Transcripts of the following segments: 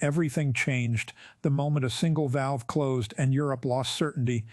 Everything changed the moment a single valve closed and Europe lost certainty.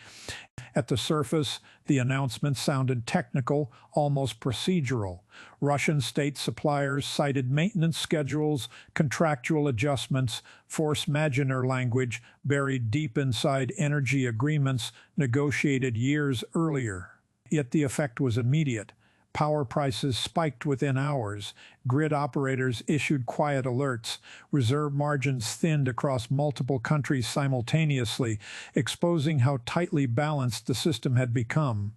At the surface, the announcement sounded technical, almost procedural. Russian state suppliers cited maintenance schedules, contractual adjustments, force majeure language buried deep inside energy agreements negotiated years earlier. Yet the effect was immediate. Power prices spiked within hours. Grid operators issued quiet alerts. Reserve margins thinned across multiple countries simultaneously, exposing how tightly balanced the system had become.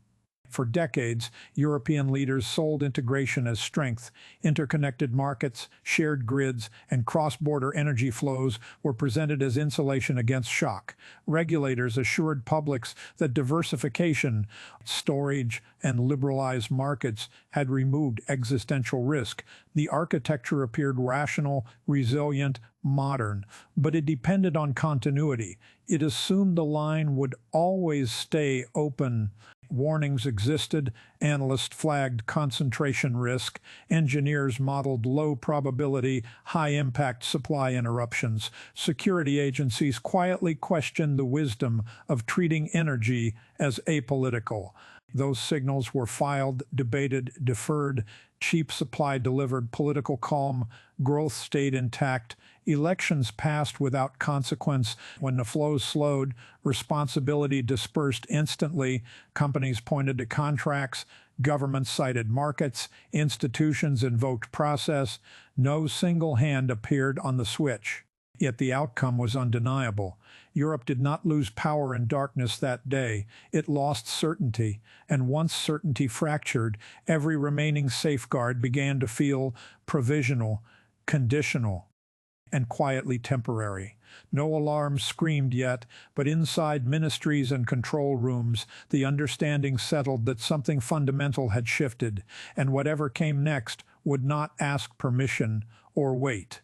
For decades, European leaders sold integration as strength. Interconnected markets, shared grids, and cross-border energy flows were presented as insulation against shock. Regulators assured publics that diversification, storage, and liberalized markets had removed existential risk. The architecture appeared rational, resilient, modern, but it depended on continuity. It assumed the line would always stay open. Warnings existed, analysts flagged concentration risk, engineers modeled low probability, high impact supply interruptions, security agencies quietly questioned the wisdom of treating energy as apolitical. Those signals were filed, debated, deferred. Cheap supply delivered political calm, growth stayed intact, elections passed without consequence. When the flows slowed, responsibility dispersed instantly. Companies pointed to contracts, governments cited markets, institutions invoked process. No single hand appeared on the switch. Yet the outcome was undeniable. Europe did not lose power in darkness that day. It lost certainty, and once certainty fractured, every remaining safeguard began to feel provisional, conditional, and quietly temporary. No alarm screamed yet, but inside ministries and control rooms, the understanding settled that something fundamental had shifted, and whatever came next would not ask permission or wait.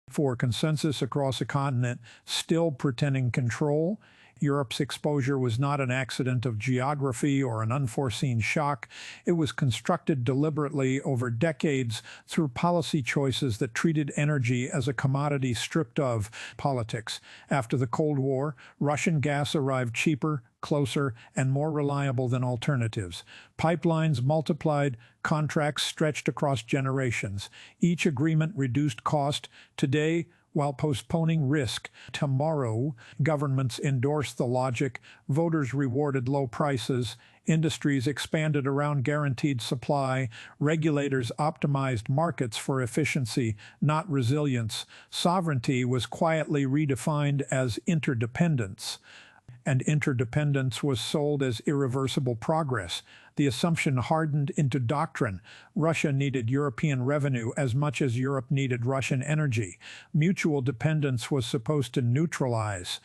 For consensus across a continent still pretending control, Europe's exposure was not an accident of geography or an unforeseen shock. It was constructed deliberately over decades through policy choices that treated energy as a commodity stripped of politics. After the Cold War, Russian gas arrived cheaper, closer, and more reliable than alternatives. Pipelines multiplied, contracts stretched across generations. Each agreement reduced cost. Today, while postponing risk, tomorrow, governments endorsed the logic, voters rewarded low prices, industries expanded around guaranteed supply, regulators optimized markets for efficiency, not resilience. Sovereignty was quietly redefined as interdependence, and interdependence was sold as irreversible progress. The assumption hardened into doctrine. Russia needed European revenue as much as Europe needed Russian energy. Mutual dependence was supposed to neutralize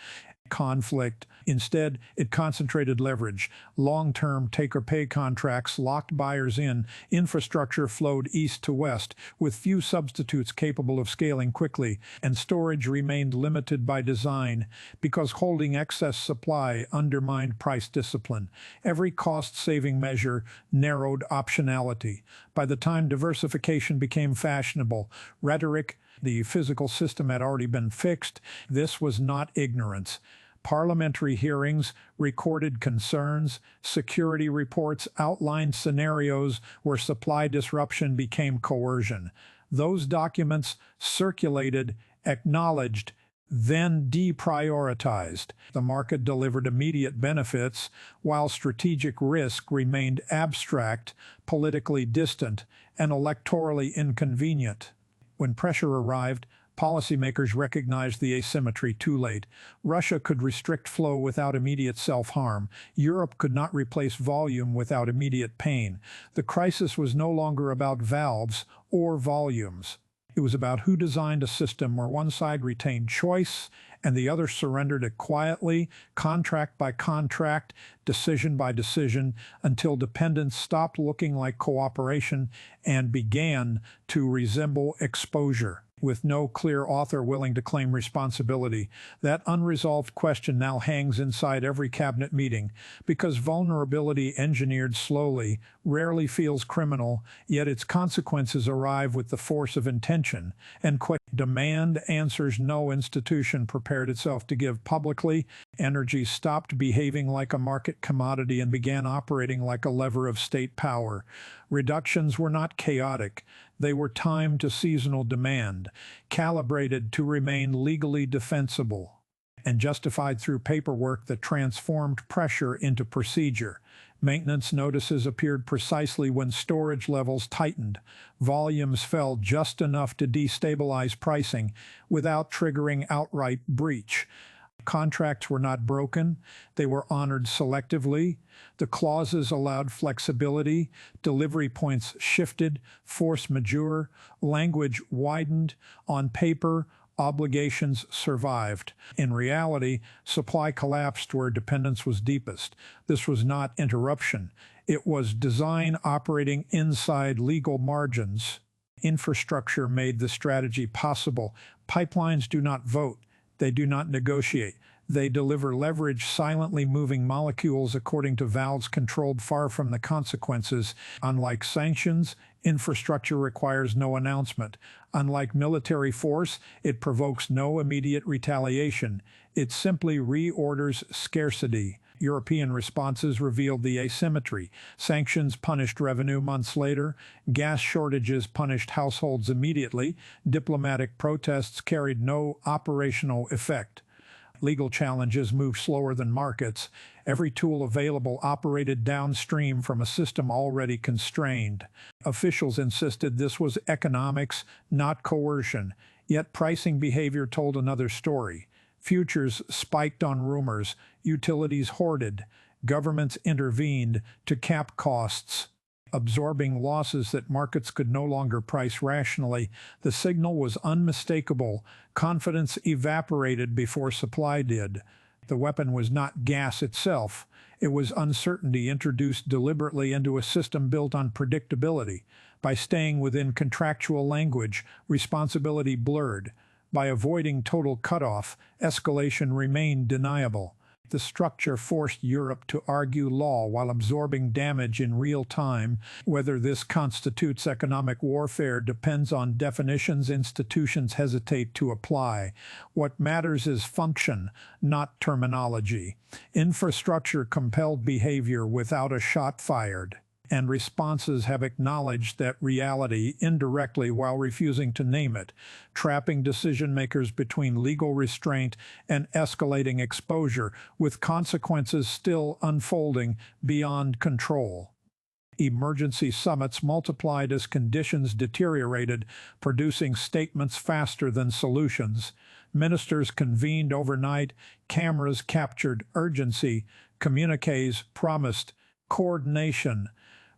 conflict. Instead, it concentrated leverage. Long-term take-or-pay contracts locked buyers in. Infrastructure flowed east to west, with few substitutes capable of scaling quickly, and storage remained limited by design, because holding excess supply undermined price discipline. Every cost-saving measure narrowed optionality. By the time diversification became fashionable, rhetoric, the physical system had already been fixed. This was not ignorance. Parliamentary hearings recorded concerns. Security reports outlined scenarios where supply disruption became coercion. Those documents circulated, acknowledged, then deprioritized. The market delivered immediate benefits, while strategic risk remained abstract, politically distant, and electorally inconvenient. When pressure arrived, policymakers recognized the asymmetry too late. Russia could restrict flow without immediate self-harm. Europe could not replace volume without immediate pain. The crisis was no longer about valves or volumes. It was about who designed a system where one side retained choice and the other surrendered it quietly, contract by contract, decision by decision, until dependence stopped looking like cooperation and began to resemble exposure. With no clear author willing to claim responsibility, that unresolved question now hangs inside every cabinet meeting, because vulnerability engineered slowly rarely feels criminal, yet its consequences arrive with the force of intention, and Demand answers no institution prepared itself to give publicly. Energy stopped behaving like a market commodity and began operating like a lever of state power. Reductions were not chaotic. They were timed to seasonal demand, calibrated to remain legally defensible, and justified through paperwork that transformed pressure into procedure. Maintenance notices appeared precisely when storage levels tightened. Volumes fell just enough to destabilize pricing without triggering outright breach. Contracts were not broken, they were honored selectively. The clauses allowed flexibility, delivery points shifted, force majeure, language widened. On paper, obligations survived. In reality, supply collapsed where dependence was deepest. This was not interruption. It was design operating inside legal margins. Infrastructure made the strategy possible. Pipelines do not vote. They do not negotiate. They deliver leverage, silently moving molecules according to valves controlled far from the consequences. Unlike sanctions, infrastructure requires no announcement. Unlike military force, it provokes no immediate retaliation. It simply reorders scarcity. European responses revealed the asymmetry. Sanctions punished revenue months later. Gas shortages punished households immediately. Diplomatic protests carried no operational effect. Legal challenges moved slower than markets. Every tool available operated downstream from a system already constrained. Officials insisted this was economics, not coercion. Yet pricing behavior told another story. Futures spiked on rumors. Utilities hoarded. Governments intervened to cap costs, absorbing losses that markets could no longer price rationally. The signal was unmistakable. Confidence evaporated before supply did. The weapon was not gas itself. It was uncertainty introduced deliberately into a system built on predictability. By staying within contractual language, responsibility blurred. By avoiding total cutoff, escalation remained deniable. The structure forced Europe to argue law while absorbing damage in real time. Whether this constitutes economic warfare depends on definitions institutions hesitate to apply. What matters is function, not terminology. Infrastructure compelled behavior without a shot fired, and responses have acknowledged that reality indirectly while refusing to name it, trapping decision-makers between legal restraint and escalating exposure, with consequences still unfolding beyond control. Emergency summits multiplied as conditions deteriorated, producing statements faster than solutions. Ministers convened overnight, cameras captured urgency, communiques promised coordination.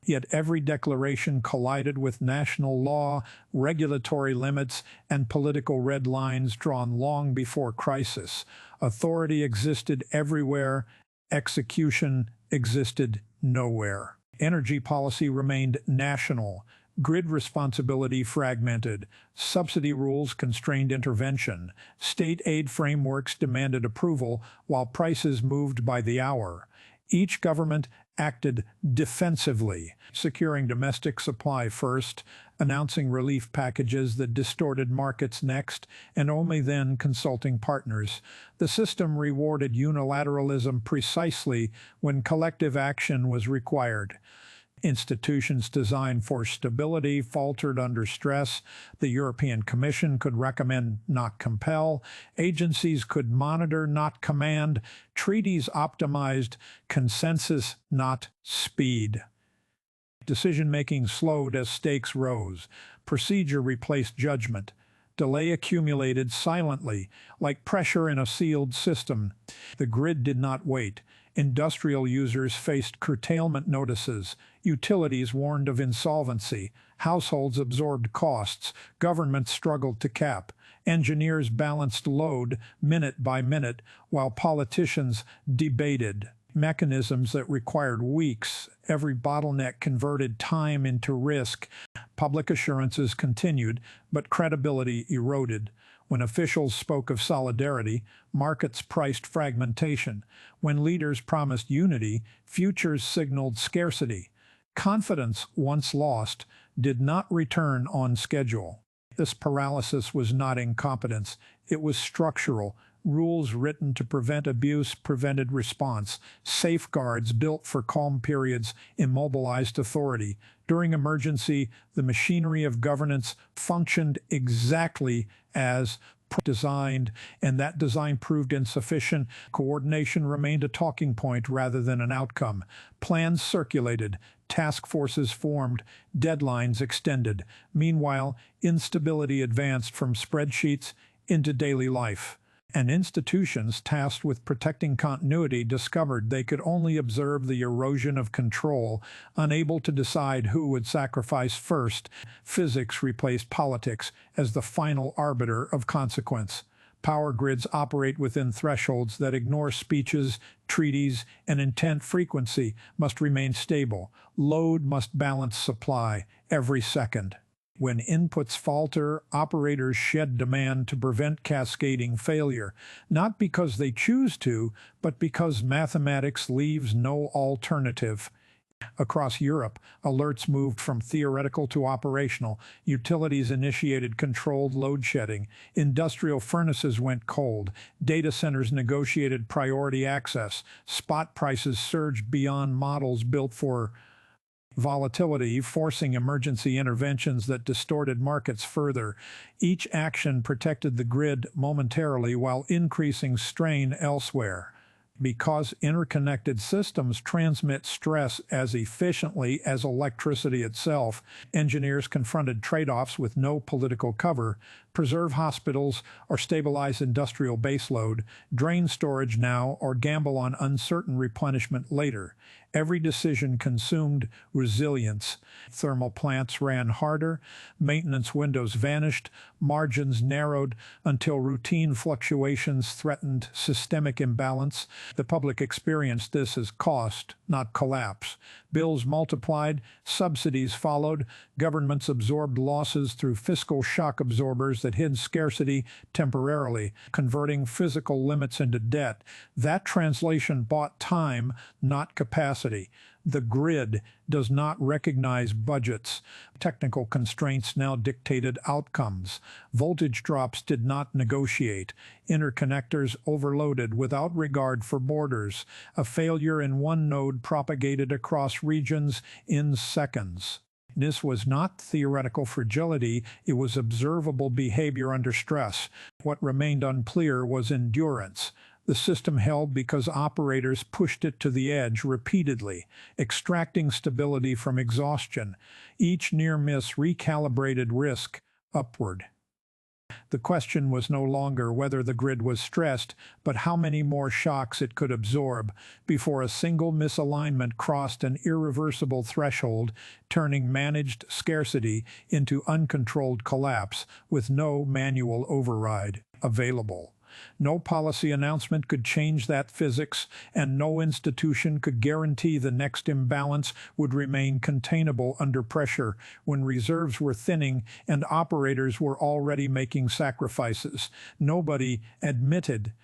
Yet every declaration collided with national law, regulatory limits, and political red lines drawn long before crisis. Authority existed everywhere, execution existed nowhere. Energy policy remained national. Grid responsibility fragmented. Subsidy rules constrained intervention. State aid frameworks demanded approval, while prices moved by the hour. Each government acted defensively, securing domestic supply first, announcing relief packages that distorted markets next, and only then consulting partners. The system rewarded unilateralism precisely when collective action was required. Institutions designed for stability faltered under stress. The European Commission could recommend, not compel. Agencies could monitor, not command. Treaties optimized consensus, not speed. Decision-making slowed as stakes rose. Procedure replaced judgment. Delay accumulated silently, like pressure in a sealed system. The grid did not wait. Industrial users faced curtailment notices. Utilities warned of insolvency. Households absorbed costs. Governments struggled to cap. Engineers balanced load minute by minute, while politicians debated mechanisms that required weeks. Every bottleneck converted time into risk. Public assurances continued, but credibility eroded. When officials spoke of solidarity, markets priced fragmentation. When leaders promised unity, futures signaled scarcity. Confidence, once lost, did not return on schedule. This paralysis was not incompetence, it was structural. Rules written to prevent abuse prevented response. Safeguards built for calm periods immobilized authority. During emergency, the machinery of governance functioned exactly as designed, and that design proved insufficient. Coordination remained a talking point rather than an outcome. Plans circulated, task forces formed, deadlines extended. Meanwhile, instability advanced from spreadsheets into daily life. And institutions tasked with protecting continuity discovered they could only observe the erosion of control, unable to decide who would sacrifice first. Physics replaced politics as the final arbiter of consequence. Power grids operate within thresholds that ignore speeches, treaties, and intent. Frequency must remain stable. Load must balance supply every second. When inputs falter, operators shed demand to prevent cascading failure, not because they choose to, but because mathematics leaves no alternative. Across Europe, alerts moved from theoretical to operational. Utilities initiated controlled load shedding. Industrial furnaces went cold. Data centers negotiated priority access. Spot prices surged beyond models built for volatility, forcing emergency interventions that distorted markets further. Each action protected the grid momentarily while increasing strain elsewhere. Because interconnected systems transmit stress as efficiently as electricity itself, engineers confronted trade-offs with no political cover: preserve hospitals or stabilize industrial baseload, drain storage now or gamble on uncertain replenishment later. Every decision consumed resilience. Thermal plants ran harder, maintenance windows vanished, margins narrowed until routine fluctuations threatened systemic imbalance. The public experienced this as cost, not collapse. Bills multiplied, subsidies followed, governments absorbed losses through fiscal shock absorbers that hid scarcity temporarily, converting physical limits into debt. That translation bought time, not capacity. The grid does not recognize budgets. Technical constraints now dictated outcomes. Voltage drops did not negotiate. Interconnectors overloaded without regard for borders. A failure in one node propagated across regions in seconds. This was not theoretical fragility, it was observable behavior under stress. What remained unclear was endurance. The system held because operators pushed it to the edge repeatedly, extracting stability from exhaustion. Each near miss recalibrated risk upward. The question was no longer whether the grid was stressed, but how many more shocks it could absorb before a single misalignment crossed an irreversible threshold, turning managed scarcity into uncontrolled collapse with no manual override available. No policy announcement could change that physics, and no institution could guarantee the next imbalance would remain containable under pressure when reserves were thinning and operators were already making sacrifices. Nobody admitted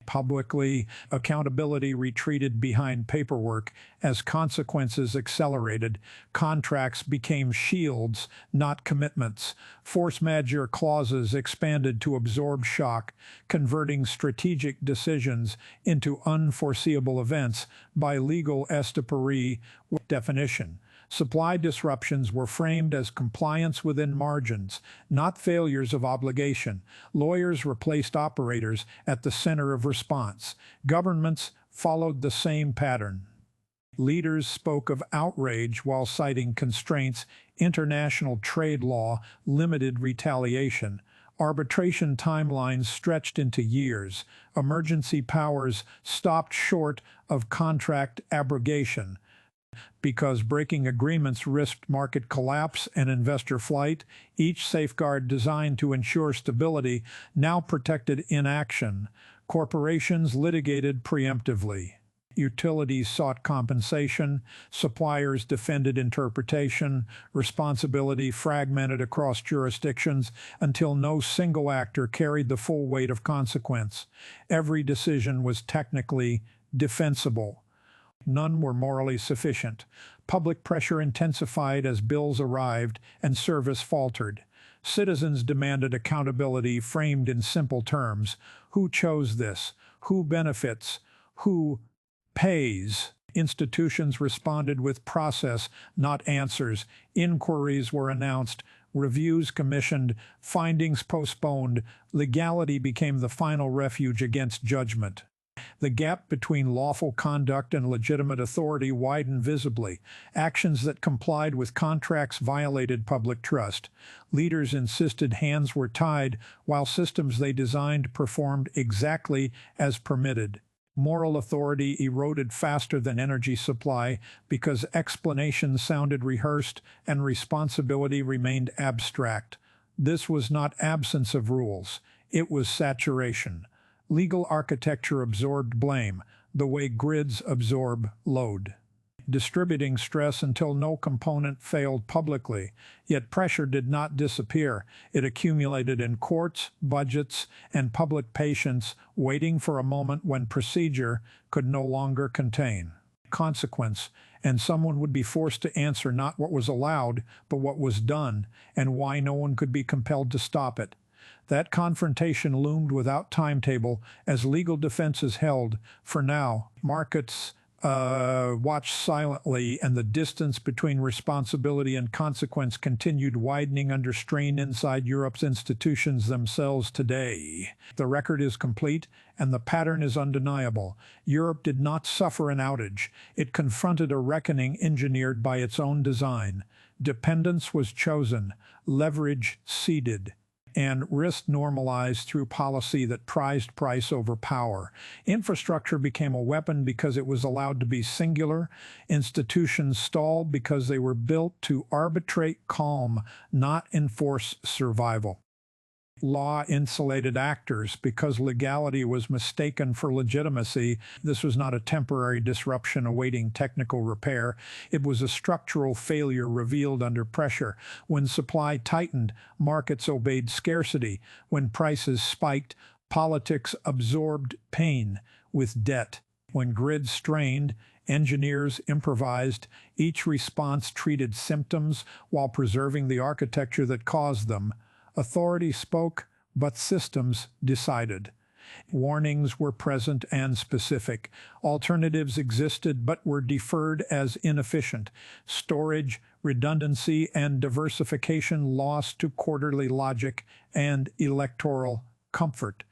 publicly. Accountability retreated behind paperwork. As consequences accelerated, contracts became shields, not commitments. Force majeure clauses expanded to absorb shock, converting strategic decisions into unforeseeable events by legal estoppel definition. Supply disruptions were framed as compliance within margins, not failures of obligation. Lawyers replaced operators at the center of response. Governments followed the same pattern. Leaders spoke of outrage while citing constraints. International trade law limited retaliation. Arbitration timelines stretched into years. Emergency powers stopped short of contract abrogation. Because breaking agreements risked market collapse and investor flight, each safeguard designed to ensure stability now protected inaction. Corporations litigated preemptively. Utilities sought compensation, suppliers defended interpretation, responsibility fragmented across jurisdictions until no single actor carried the full weight of consequence. Every decision was technically defensible. None were morally sufficient. Public pressure intensified as bills arrived and service faltered. Citizens demanded accountability framed in simple terms. Who chose this? Who benefits? Who pays? Institutions responded with process, not answers. Inquiries were announced, reviews commissioned, findings postponed. Legality became the final refuge against judgment. The gap between lawful conduct and legitimate authority widened visibly. Actions that complied with contracts violated public trust. Leaders insisted hands were tied, while systems they designed performed exactly as permitted. Moral authority eroded faster than energy supply because explanations sounded rehearsed and responsibility remained abstract. This was not absence of rules, it was saturation. Legal architecture absorbed blame, the way grids absorb load, distributing stress until no component failed publicly. Yet pressure did not disappear. It accumulated in courts, budgets, and public patience, waiting for a moment when procedure could no longer contain consequence, and someone would be forced to answer not what was allowed, but what was done, and why no one could be compelled to stop it. That confrontation loomed without timetable as legal defenses held. For now, markets watched silently, and the distance between responsibility and consequence continued widening under strain inside Europe's institutions themselves today. The record is complete, and the pattern is undeniable. Europe did not suffer an outage. It confronted a reckoning engineered by its own design. Dependence was chosen, leverage ceded, and risk normalized through policy that prized price over power. Infrastructure became a weapon because it was allowed to be singular. Institutions stalled because they were built to arbitrate calm, not enforce survival. Law insulated actors because legality was mistaken for legitimacy. This was not a temporary disruption awaiting technical repair. It was a structural failure revealed under pressure. When supply tightened, markets obeyed scarcity. When prices spiked, politics absorbed pain with debt. When grids strained, engineers improvised. Each response treated symptoms while preserving the architecture that caused them. Authority spoke, but systems decided. Warnings were present and specific. Alternatives existed but were deferred as inefficient. Storage, redundancy, and diversification lost to quarterly logic and electoral comfort.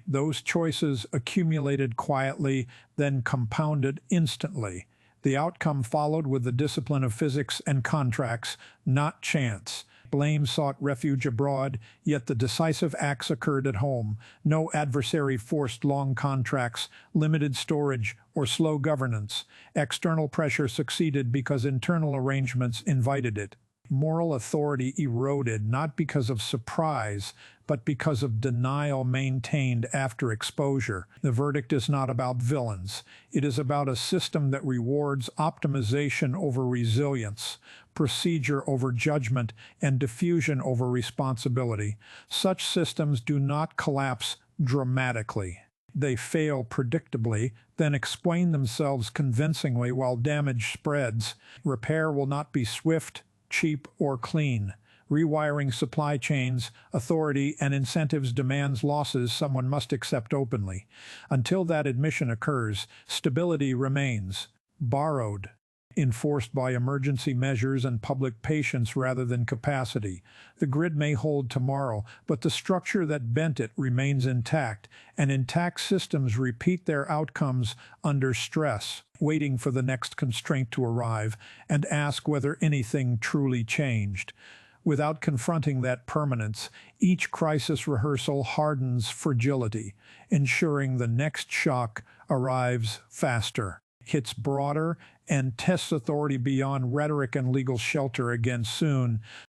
Those choices accumulated quietly, then compounded instantly. The outcome followed with the discipline of physics and contracts, not chance. Blame sought refuge abroad, yet the decisive acts occurred at home. No adversary forced long contracts, limited storage, or slow governance. External pressure succeeded because internal arrangements invited it. Moral authority eroded not because of surprise, but because of denial maintained after exposure. The verdict is not about villains. It is about a system that rewards optimization over resilience, procedure over judgment, and diffusion over responsibility. Such systems do not collapse dramatically. They fail predictably, then explain themselves convincingly while damage spreads. Repair will not be swift, cheap, or clean. Rewiring supply chains, authority, and incentives demands losses someone must accept openly. Until that admission occurs, stability remains borrowed, enforced by emergency measures and public patience rather than capacity. The grid may hold tomorrow, but the structure that bent it remains intact, and intact systems repeat their outcomes under stress, waiting for the next constraint to arrive and ask whether anything truly changed. Without confronting that permanence, each crisis rehearsal hardens fragility, ensuring the next shock arrives faster, hits broader, and tests authority beyond rhetoric and legal shelter again soon.